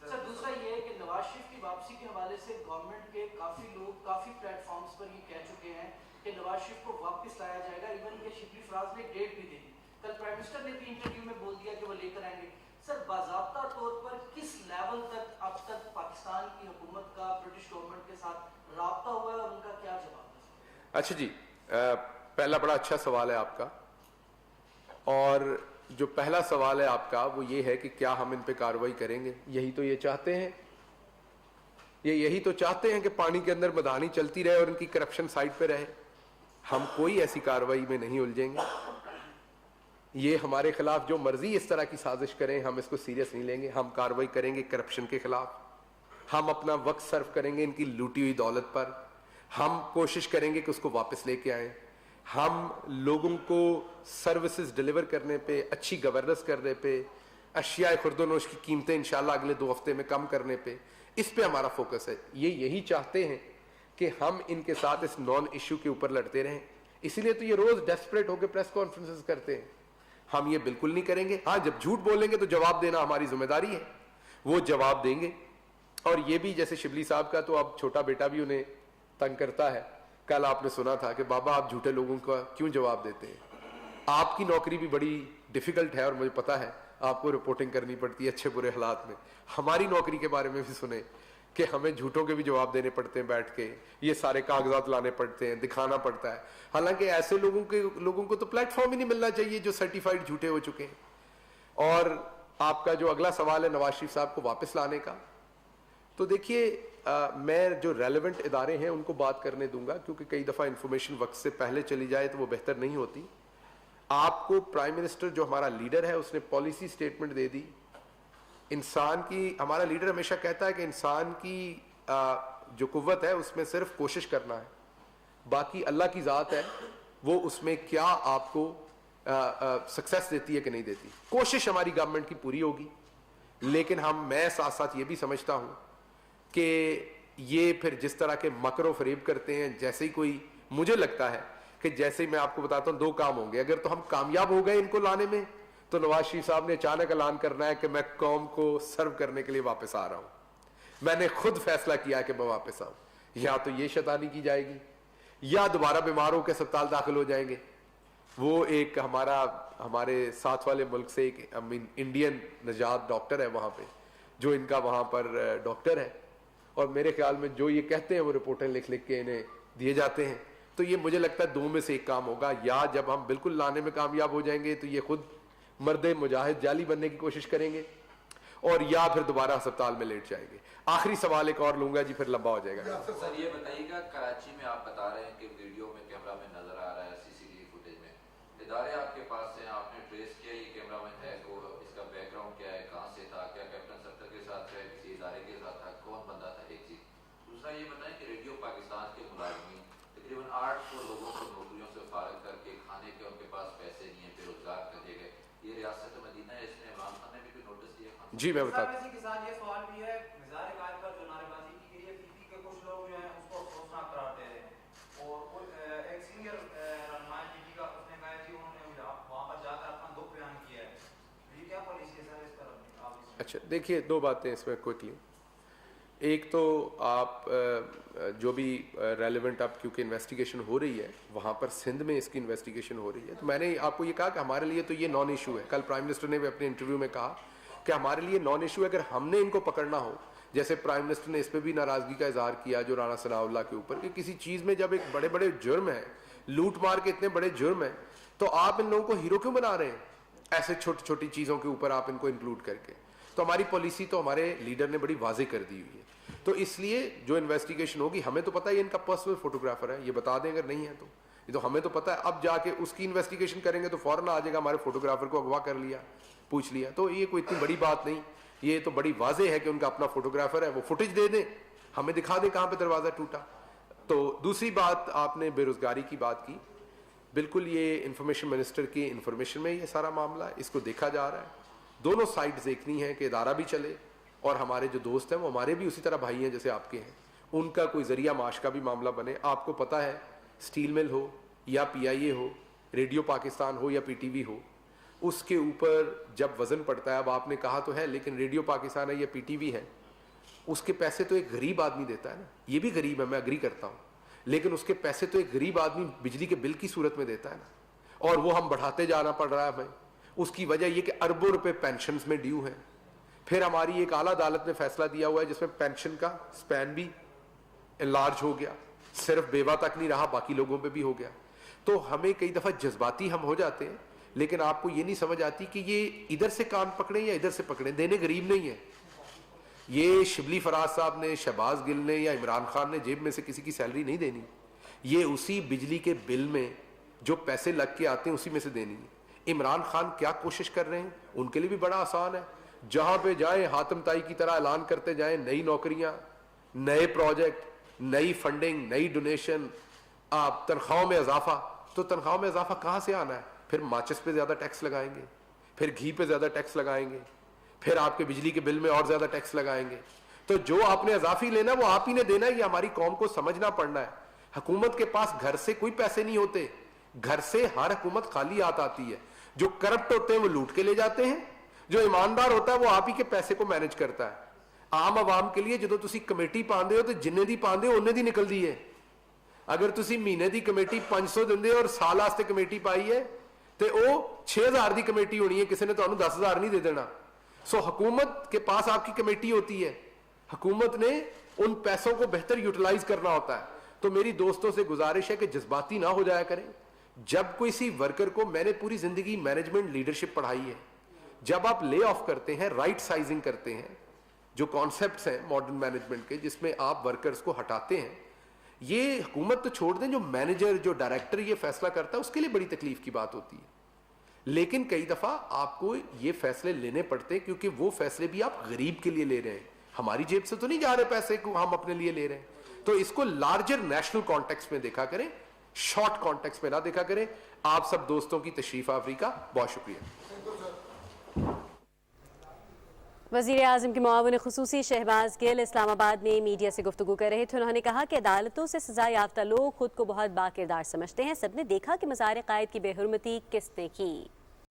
سر, دوسرا یہ ہے کہ نواز شریف کی واپسی کے حوالے سے گورنمنٹ کے کافی لوگ کافی پلیٹ فارمز پر یہ کہہ چکے ہیں کہ نواز شریف کو واپس لایا جائے گا. ایون کہ شبلی فراز نے ڈیٹ بھی دے دی, کل پرائم منسٹر نے بھی انٹرویو میں بول دیا کہ وہ لے کر آئیں گے. سر, باضابطہ طور پر کس لیول تک اب تک پاکستان کی حکومت کا برٹش گورنمنٹ کے ساتھ رابطہ ہوا ہے اور ان کا کیا جواب ہے؟ اچھا جی, پہلا بڑا اچھا سوال ہے آپ کا, اور جو پہلا سوال ہے آپ کا وہ یہ ہے کہ کیا ہم ان پہ کارروائی کریں گے. یہی تو یہ چاہتے ہیں, یہی تو چاہتے ہیں کہ پانی کے اندر مدانی چلتی رہے اور ان کی کرپشن سائٹ پہ رہے. ہم کوئی ایسی کارروائی میں نہیں الجھیں گے. یہ ہمارے خلاف جو مرضی اس طرح کی سازش کریں, ہم اس کو سیریس نہیں لیں گے. ہم کارروائی کریں گے کرپشن کے خلاف, ہم اپنا وقت صرف کریں گے ان کی لوٹی ہوئی دولت پر, ہم کوشش کریں گے کہ اس کو واپس لے کے آئیں, ہم لوگوں کو سروسز ڈیلیور کرنے پہ, اچھی گورننس کرنے پہ, اشیاء خرد و نوش کی قیمتیں انشاءاللہ اگلے 2 ہفتے میں کم کرنے پہ, اس پہ ہمارا فوکس ہے. یہی چاہتے ہیں کہ ہم ان کے ساتھ اس نان ایشو کے اوپر لڑتے رہیں. اسی لیے تو یہ روز ڈیسپریٹ ہو کے پریس کانفرنسز کرتے ہیں. ہم یہ بالکل نہیں کریں گے. ہاں, جب جھوٹ بولیں گے تو جواب دینا ہماری ذمہ داری ہے, وہ جواب دیں گے. اور یہ بھی جیسے شبلی صاحب کا تو اب چھوٹا بیٹا بھی انہیں تنگ کرتا ہے. کل آپ نے سنا تھا کہ بابا آپ جھوٹے لوگوں کا کیوں جواب دیتے ہیں. آپ کی نوکری بھی بڑی ڈیفیکلٹ ہے اور مجھے پتا ہے آپ کو رپورٹنگ کرنی پڑتی ہے اچھے برے حالات میں. ہماری نوکری کے بارے میں بھی سنیں کہ ہمیں جھوٹوں کے بھی جواب دینے پڑتے ہیں, بیٹھ کے یہ سارے کاغذات لانے پڑتے ہیں, دکھانا پڑتا ہے. حالانکہ ایسے لوگوں کو تو پلیٹ فارم ہی نہیں ملنا چاہیے جو سرٹیفائڈ جھوٹے ہو چکے ہیں. اور آپ کا جو اگلا سوال ہے نواز شریف صاحب کو واپس لانے کا, تو دیکھیے میں جو ریلیونٹ ادارے ہیں ان کو بات کرنے دوں گا, کیونکہ کئی دفعہ انفارمیشن وقت سے پہلے چلی جائے تو وہ بہتر نہیں ہوتی. آپ کو پرائم منسٹر جو ہمارا لیڈر ہے اس نے پالیسی سٹیٹمنٹ دے دی. انسان کی, ہمارا لیڈر ہمیشہ کہتا ہے کہ انسان کی جو قوت ہے اس میں صرف کوشش کرنا ہے, باقی اللہ کی ذات ہے وہ اس میں کیا آپ کو سکسیس دیتی ہے کہ نہیں دیتی. کوشش ہماری گورنمنٹ کی پوری ہوگی, لیکن میں ساتھ ساتھ یہ بھی سمجھتا ہوں کہ یہ پھر جس طرح کے مکر و فریب کرتے ہیں, جیسے ہی کوئی, مجھے لگتا ہے کہ جیسے ہی میں آپ کو بتاتا ہوں 2 کام ہوں گے. اگر تو ہم کامیاب ہو گئے ان کو لانے میں تو نواز شریف صاحب نے اچانک اعلان کرنا ہے کہ میں قوم کو سرو کرنے کے لیے واپس آ رہا ہوں, میں نے خود فیصلہ کیا کہ میں واپس آؤں. یا تو یہ شیطانی کی جائے گی یا دوبارہ بیمار ہو کے اسپتال داخل ہو جائیں گے. وہ ایک ہمارے ساتھ والے ملک سے ایک انڈین نژاد ڈاکٹر ہے وہاں پہ, جو ان کا وہاں پر ڈاکٹر ہے, اور میرے خیال میں جو یہ کہتے ہیں وہ رپورٹیں لکھ کے انہیں دیے جاتے ہیں. تو یہ مجھے لگتا ہے 2 میں سے ایک کام ہوگا, یا جب ہم بالکل لانے میں کامیاب ہو جائیں گے تو یہ خود مرد مجاہد جعلی بننے کی کوشش کریں گے, اور یا پھر دوبارہ اسپتال میں لیٹ جائیں گے. آخری سوال ایک اور لوں گا جی, پھر لمبا ہو جائے گا. سر یہ بتائیے گا, کراچی میں آپ بتا رہے ہیں کہ ویڈیو میں کیمرہ میں نظر آ رہا ہے, CCTV فوٹیج میں, ادارے آپ کے پاس ہیں, آپ نے ٹریس کیا یہ کیمرہ میں ہے, اس کا بیک گراؤنڈ کیا ہے, کہاں سے تھا, کیا کیپٹن ستر کے ساتھ ہے, کسی ادارے کے ساتھ تھا, کون بندہ تھا, ایک چیز. دوسرا یہ بتائیں کہ ریڈیو پاکستان کے ملازمین تقریباً 800 لوگوں کو نوکریوں سے فارغ کر کے, کھانے کے ان کے پاس پیسے نہیں ہیں, بے روزگار کر دیے گئے. یہ ریاست مدینہ ہے, اس میں عمران خان نے بھی کوئی نوٹس دیا؟ جی میں بتاتا ہوں. اسی کے ساتھ یہ سوال بھی ہے, مزار قائد پر جو نعرے بازی کی گئی ہے, پی کے کچھ لوگ جو ہیں اس کو افسوسناک قرار دے رہے ہیں, اور ایک سینئر رہنما پی کا اس نے کہا جی انہوں نے وہاں پر جا کر اپنا دکھ بیان کیا ہے. یہ کیا پالیسی ہے سر اس پر؟ اچھا دیکھیے 2 باتیں اس میں کوئکلی. ایک تو آپ جو بھی ریلیونٹ, اب کیونکہ انویسٹیگیشن ہو رہی ہے وہاں پر سندھ میں, اس کی انویسٹیگیشن ہو رہی ہے, تو میں نے آپ کو یہ کہا کہ ہمارے لیے تو یہ نان ایشو ہے. کل پرائم منسٹر نے بھی اپنے انٹرویو میں کہا کہ کہ ہمارے لیے نان ایشو ہے. اگر ہم نے ان کو پکڑنا ہو, جیسے پرائم منسٹر نے اس پہ بھی ناراضگی کا اظہار کیا جو رانا ثناء اللہ کے اوپر, کہ کسی چیز میں جب ایک بڑے بڑے جرم ہیں, لوٹ مار کے اتنے بڑے جرم ہیں, تو آپ ان لوگوں کو ہیرو کیوں بنا رہے ہیں ایسے چھوٹی چھوٹی چیزوں کے اوپر آپ ان کو انکلوڈ کر کے. تو ہماری پالیسی تو ہمارے لیڈر نے بڑی واضح کر دی ہوئی ہے. تو اس لیے جو انویسٹیگیشن ہوگی, ہمیں تو پتہ ہے یہ ان کا پرسنل فوٹوگرافر ہے, یہ بتا دیں اگر نہیں ہے تو, یہ تو ہمیں تو پتہ ہے. اب جا کے اس کی انویسٹیگیشن کریں گے تو فوراً آ جائے گا ہمارے فوٹوگرافر کو اغوا کر لیا, پوچھ لیا. تو یہ کوئی اتنی بڑی بات نہیں, یہ تو بڑی واضح ہے کہ ان کا اپنا فوٹوگرافر ہے, وہ فوٹیج دے دیں, ہمیں دکھا دیں کہاں پہ دروازہ ٹوٹا. تو دوسری بات, آپ نے بے روزگاری کی بات کی, بالکل یہ انفارمیشن منسٹر کی انفارمیشن میں یہ سارا معاملہ ہے, اس کو دیکھا جا رہا ہے. دونوں سائڈ دیکھنی ہے کہ ادارہ بھی چلے اور ہمارے جو دوست ہیں وہ ہمارے بھی اسی طرح بھائی ہیں جیسے آپ کے ہیں, ان کا کوئی ذریعہ معاش کا بھی معاملہ بنے. آپ کو پتہ ہے اسٹیل مل ہو یا پی آئی اے ہو, ریڈیو پاکستان ہو یا پی ٹی وی ہو, اس کے اوپر جب وزن پڑتا ہے, اب آپ نے کہا تو ہے لیکن ریڈیو پاکستان ہے یا پی ٹی وی ہے, اس کے پیسے تو ایک غریب آدمی دیتا ہے نا. یہ بھی غریب ہے, میں اگری کرتا ہوں, لیکن اس کے پیسے تو ایک غریب آدمی بجلی کے بل کی صورت میں دیتا ہے نا, اور وہ ہم بڑھاتے جانا پڑ رہا ہے ہمیں. اس کی وجہ یہ کہ اربوں روپے پینشنز میں ڈیو ہیں. پھر ہماری ایک اعلیٰ عدالت نے فیصلہ دیا ہوا ہے جس میں پینشن کا سپین بھی انلارج ہو گیا, صرف بیوہ تک نہیں رہا, باقی لوگوں پہ بھی ہو گیا. تو ہمیں کئی دفعہ جذباتی ہم ہو جاتے ہیں, لیکن آپ کو یہ نہیں سمجھ آتی کہ یہ ادھر سے کان پکڑیں یا ادھر سے پکڑیں, دینے غریب نہیں ہے. یہ شبلی فراز صاحب نے, شہباز گل نے یا عمران خان نے جیب میں سے کسی کی سیلری نہیں دینی, یہ اسی بجلی کے بل میں جو پیسے لگ کے آتے ہیں اسی میں سے دینی ہے. عمران خان کیا کوشش کر رہے ہیں, ان کے لیے بھی بڑا آسان ہے, جہاں پہ جائیں حاتم طائی کی طرح اعلان کرتے جائیں, نئی نوکریاں, نئے پروجیکٹ, نئی فنڈنگ, نئی ڈونیشن, آپ تنخواہوں میں اضافہ. تو تنخواہوں میں اضافہ کہاں سے آنا ہے؟ پھر ماچس پہ زیادہ ٹیکس لگائیں گے, پھر گھی پہ زیادہ ٹیکس لگائیں گے, پھر آپ کے بجلی کے بل میں اور زیادہ ٹیکس لگائیں گے. تو جو آپ نے اضافی لینا وہ آپ ہی نے دینا ہے, یہ ہماری قوم کو سمجھنا پڑنا ہے. حکومت کے پاس گھر سے کوئی پیسے نہیں ہوتے, گھر سے ہر حکومت خالی ہاتھ آتی ہے. جو کرپٹ ہوتے ہیں وہ لوٹ کے لے جاتے ہیں, جو ایماندار ہوتا ہے وہ آپ ہی کے پیسے کو مینج کرتا ہے. عام عوام کے لیے جدو تسی کمیٹی پاندے ہو تو جننے دی پاندے ہو اننے دی نکل دی ہے. اگر تسی مہینے دی کمیٹی 500 دندے اور سال واسطے کمیٹی پائی ہے تو وہ 6000 دی کمیٹی ہونی ہے, کسی نے تانوں 10000 نہیں دے دینا. سو حکومت کے پاس آپ کی کمیٹی ہوتی ہے, حکومت نے ان پیسوں کو بہتر یوٹیلائز کرنا ہوتا ہے. تو میری دوستوں سے گزارش ہے کہ جذباتی نہ ہو جایا کریں. جب کوئی سی ورکر کو, میں نے پوری زندگی مینجمنٹ لیڈرشپ پڑھائی ہے, جب آپ لے آف کرتے ہیں, رائٹ سائزنگ کرتے ہیں, جو کانسیپٹس ہیں ماڈرن مینجمنٹ کے جس میں آپ ورکرز کو ہٹاتے ہیں, یہ حکومت تو چھوڑ دیں, جو مینیجر, جو ڈائریکٹر یہ فیصلہ کرتا ہے اس کے لیے بڑی تکلیف کی بات ہوتی ہے. لیکن کئی دفعہ آپ کو یہ فیصلے لینے پڑتے ہیں کیونکہ وہ فیصلے بھی آپ غریب کے لیے لے رہے ہیں, ہماری جیب سے تو نہیں جا رہے پیسے کو ہم اپنے لیے لے رہے ہیں. تو اس کو لارجر نیشنل کانٹیکس میں دیکھا کریں, شارٹ کانٹیکس میں نہ دیکھا کریں. آپ سب دوستوں کی تشریف آوری کا بہت شکریہ. وزیر اعظم کے معاون خصوصی شہباز گل اسلام آباد میں میڈیا سے گفتگو کر رہے تھے. انہوں نے کہا کہ عدالتوں سے سزا یافتہ لوگ خود کو بہت باکردار سمجھتے ہیں. سب نے دیکھا کہ مزار قائد کی بے حرمتی کس نے کی.